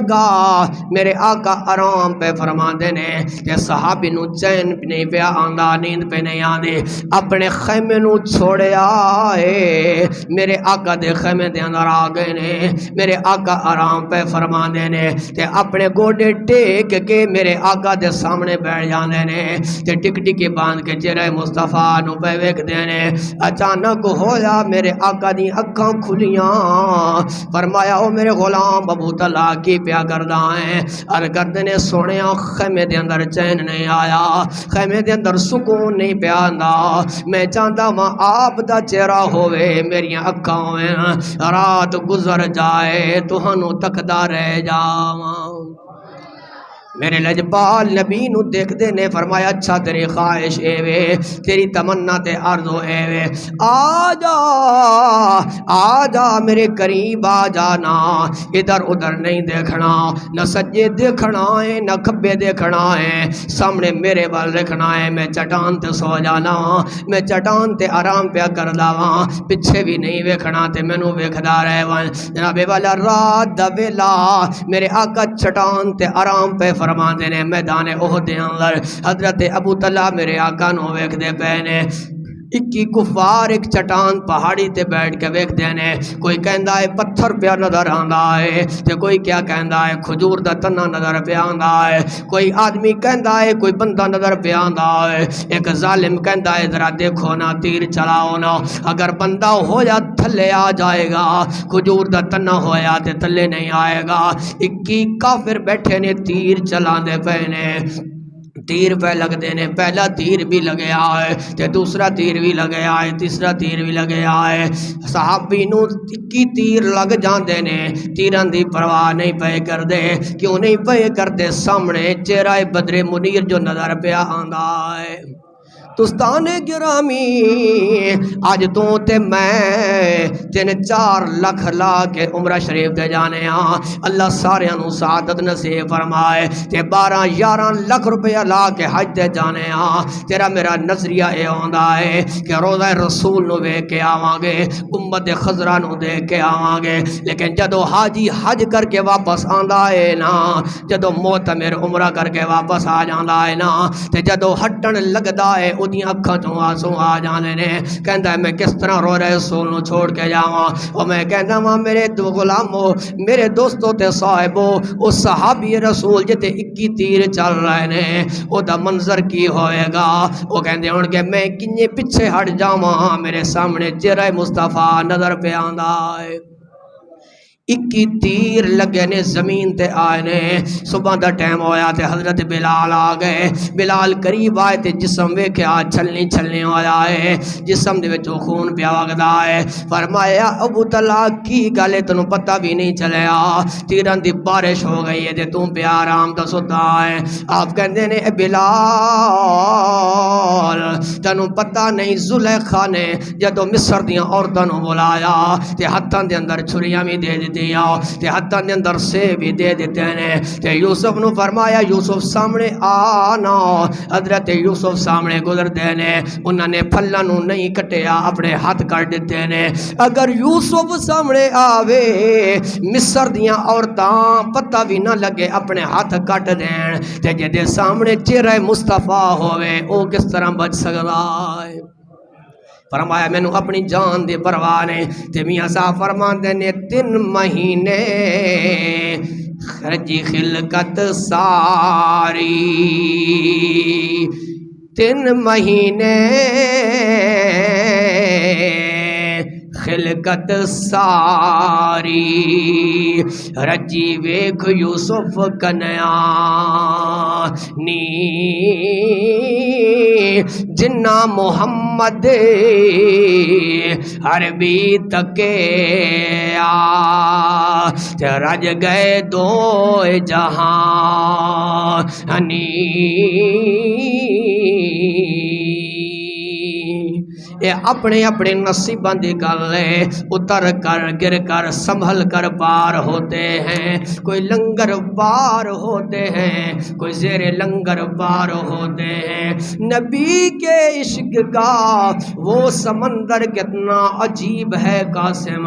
گا میرے آقا آرام پہ فرما دینے کہ صحابی نو چین نہیں پہ آندا نیند پہ نہیں آندے اپنے خیمے نو چھوڑے آئے میرے آقا دے خیمے دے اندر آ گئے نے میرے آقا آرام پہ فرما دینے تے اپنے گوڑے ٹیک کے میرے آقا دے سامنے بیٹھ جاندے نے تے ٹک ٹکی باندھ کے چہرہ مصطفیٰ نو پہ ویکھ دینے اچانک ہویا میرے آقا دی اکھاں کھلیاں فرمایا او میرے غلام ابو طلحہ کی پیا کردہ ہیں اور کردے نے سونیا خیمے دے اندر چین نہیں آیا خیمے دے اندر سکون نہیں پیا آندا میں چاہتا ماں آپ دا چہرہ ہوئے میری اکھاں ہوئے رات گزر جائے توہنوں تکدا رہ جاواں میرے لجپال نبی نو دیکھ دے نے فرمایا اچھا تیری خواہش اے وے تیری تمنا تے عرضو اے وے آجا میرے قریب آ جانا ادھر ادھر نہیں دیکھنا نہ سجے دیکھنا ہے نہ کھبے دیکھنا ہے سامنے میرے وال دیکھنا ہے میں چٹان تے سو جانا میں چٹان تے آرام پیا کر داواں پچھے بھی نہیں ویکھنا تے مینوں ویکھدا رہے وان جناب والا رات دا ویلا میرے آقا چٹان تے آرام پہ فرما دینے میدان احد دے اندر حضرت ابو طلحہ میرے آقا نو ویکھ دے پہنے اکی کفار ایک چٹان پہاڑی تے بیٹھ کے ویکھ دینے کوئی کہندا ہے پتھر پیا نظر آندا ہے تے کوئی کیا کہندا ہے کھجور دا تنا نظر پیا آندا ہے کوئی آدمی کہندا ہے کوئی بندہ نظر پیا آندا ہے ایک ظالم کہندا ہے ذرا دیکھو نا تیر چلاؤ نا اگر بندہ ہویا تھلے آ جائے گا کھجور دا تنا ہویا تے تھلے نہیں آئے گا اکی کافر بیٹھے نے تیر چلان دے پہنے تیر پہ لگ دینے پہلا تیر بھی لگے آئے تے دوسرا تیر بھی لگے آئے تیسرا تیر بھی لگے آئے صحابی نو کی تیر لگ جان دینے تیران دی پرواہ نہیں پہ کر دے کیوں نہیں پہ کر دے سامنے چہرہ بدر منیر جو نظر پہ آندا ہے دوستان گرامی آج تو تے میں 3-4 لکھ لا کے عمرہ شریف دے جانے ہاں اللہ سارے انو سعادت نصیب فرمائے تے 12-11 لکھ روپیہ لا کے حج دے جانے ہاں تیرا میرا نظریہ اے ہوندا ہے کہ روضہ رسول نو دے کے آواں گے امت خضرہ نو دے کے آواں گے لیکن جدو حاجی حج کر کے واپس آندا ہے نا جدو معتمر عمرہ کر کے واپس آ جاندا ہے نا تے جدو ہٹن لگدا ہے اُدیاں اکھاں چوں آنسو آ جانے نے کہندا ہے میں کس طرح رو رہے رسول نو چھوڑ کے جاواں اور میں کہندا ہاں میرے دو غلامو میرے دوستو تے صاحبو اس صحابی رسول جتے 21 تیر چل رہے نے او دا منظر کی ہوئے گا وہ کہندے ہون کہ میں کنجے پیچھے ہٹ جاواں میرے سامنے چہرہ مصطفیٰ نظر پہ آندا ہے 21 تیر لگے نے زمین تے آئے نے صبح دا ٹائم ہویا تے حضرت بلال آ گئے بلال قریب آئے تے جسم ویکھیا چھلنی ہویا ہے جسم دے وچوں خون پیا وگدا ہے فرمایا ابو طلحہ کی گل تینوں پتہ بھی نہیں چلیا تیران دی بارش ہو گئی ہے تے توں پیا آرام دا ستا ہے آپ کہندے نے اے بلال تینوں پتہ نہیں زلیخا نے جدو مصر دیاں عورتاں نو بلایا تے ہتھاں دے اندر چھریاں بھی دے دیا تے ہتھاں دے اندر سے بھی دے دیتے ہیں تے یوسف نو فرمایا یوسف سامنے آنا حضرت یوسف سامنے گزر دینے انہوں نے پھلاں نو نہیں کٹیا اپنے ہاتھ کٹ دیتے ہیں اگر یوسف سامنے آوے مصر دیاں عورتاں پتہ بھی نہ لگے اپنے ہاتھ کٹ دین تے جدے سامنے چہرہ مصطفیٰ ہوئے او کس طرح بچ سکتا ہے فرمایا میں نو اپنی جان دے پرواہ نے تے میاں صاحب فرماندے نے 3 مہینے خرجی خلقت ساری 3 مہینے خلقت ساری رجی ویکھ یوسف کنیا نی جنہ محمد عربی تکیا رج گئے 2 جہاں یہ اپنے اپنے نصیباں دی گل ہے اتر کر گر کر سنبھل کر پار ہوتے ہیں کوئی لنگر پار ہوتے ہیں کوئی زیر لنگر پار ہوتے ہیں نبی کے عشق کا وہ سمندر کتنا عجیب ہے قاسم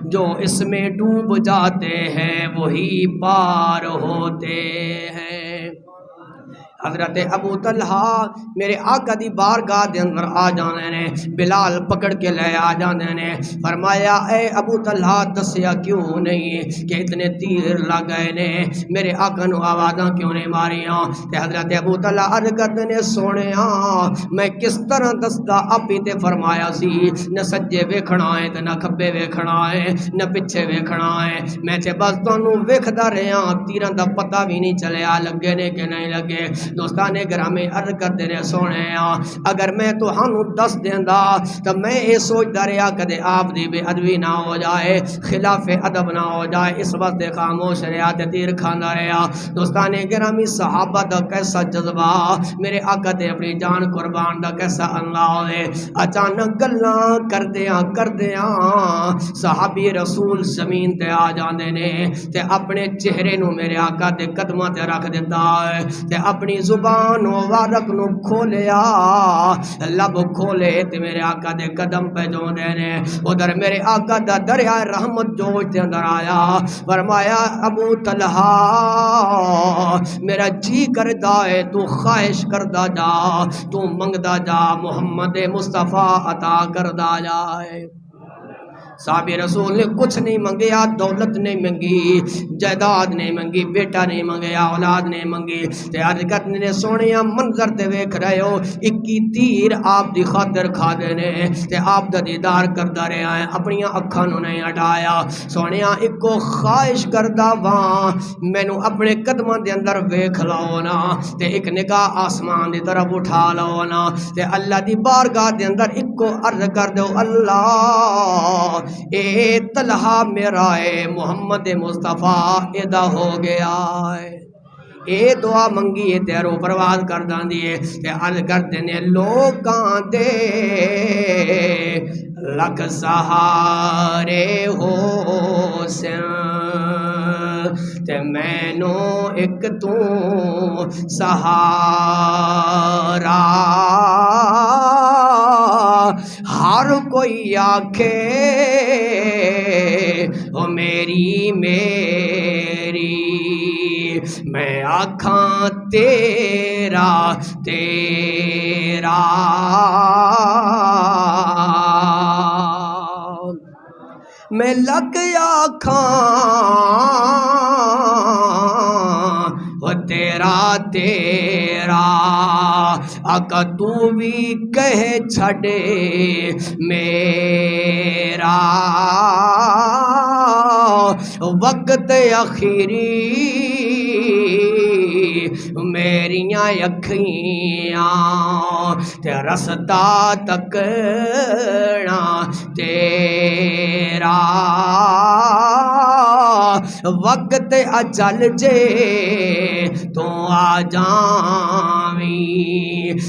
جو اس میں ڈوب جاتے ہیں وہی پار ہوتے ہیں حضرت ابو طلحہ میرے آقا دی بارگاہ دے اندر آ جانے نے بلال پکڑ کے لے آ جانے نے فرمایا اے ابو طلحہ دسیا کیوں نہیں کہ اتنے تیر لگ گئے نے میرے آقا نو آوازاں کیوں نہیں ماریاں تے حضرت ابو طلحہ عرض کرتے نے سونیا میں کس طرح دسدا اپی تے فرمایا سی نہ سجے ویکھنا ہے تے نہ کھبے ویکھنا ہے نہ پیچھے ویکھنا ہے میں تے بس تانوں ویکھدا رہیا تیراں دا پتہ بھی نہیں چلیا لگے نے کہ نہیں لگے دوستانے گرامی عرض کرتے نے سونے اگر میں تو ہنو دس دیندہ تو میں یہ سوچتا رہا کدے آپ دی بے ادبی نہ ہو جائے خلاف ادب نہ ہو جائے اس وقت خاموش رہا تے تیر کھانا رہا دوستانے گرامی صحابہ دا کیسا جذبہ میرے آقا تے اپنی جان قربان دا کیسا اللہ ہوئے اچانک گلاں کردیاں صحابی رسول زمین تے آ جاندے نے تے اپنے چہرے نو میرے آقا تے قدمہ تے رکھ دیتا ہے تے اپنی زبان و وارک نو کھولیا لب کھولے تے میرے آقا دے قدم پہ جو دینے ادھر میرے آقا دا دریا رحمت جوش دے اندر آیا فرمایا ابو طلحہ میرا جی کردہ ہے تو خواہش کردہ جا تو منگدہ جا محمد مصطفیٰ عطا کردہ جائے صحابی رسول نے کچھ نہیں منگیا دولت نہیں منگی جائیداد نہیں منگی بیٹا نہیں منگیا اولاد نہیں منگی تے حضرت نے سونیا منظر تے ویکھ رہے ہو 21 تیر آپ دی خاطر کھا دینے تے آپ دا دیدار کردہ رہے ہیں اپنی اکھاں نو نہیں ہٹایا سونیا ایک کو خواہش کردہ وہاں میں نو اپنے قدموں دے اندر ویکھ لاؤ نا تے ایک نگاہ آسمان دی طرف اٹھا لاؤ نا تے اللہ دی بارگاہ دے اندر ایک کو عرض کر دو اللہ اے طلحہ میرا اے محمد مصطفیٰ ادا ہو گیا ہے اے دعا منگی ہے تیرو پرواز کر دان دیئے تے عرض کرتے نے لوکاں دے لکھ سہارے ہو سن تے میں نو ایک تو سہارا ہر کوئی آکھے او میری میں آکھاں تیرا میں لگ آکھاں وہ تیرا آقا تو بھی کہہ چھڑے میرا وقت اخیری میریاں اکھیاں تے رستا تکنا تیرا وقت اجل جے تو آ جاویں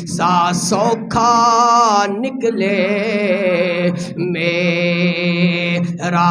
سا سوکھا نکلے میرا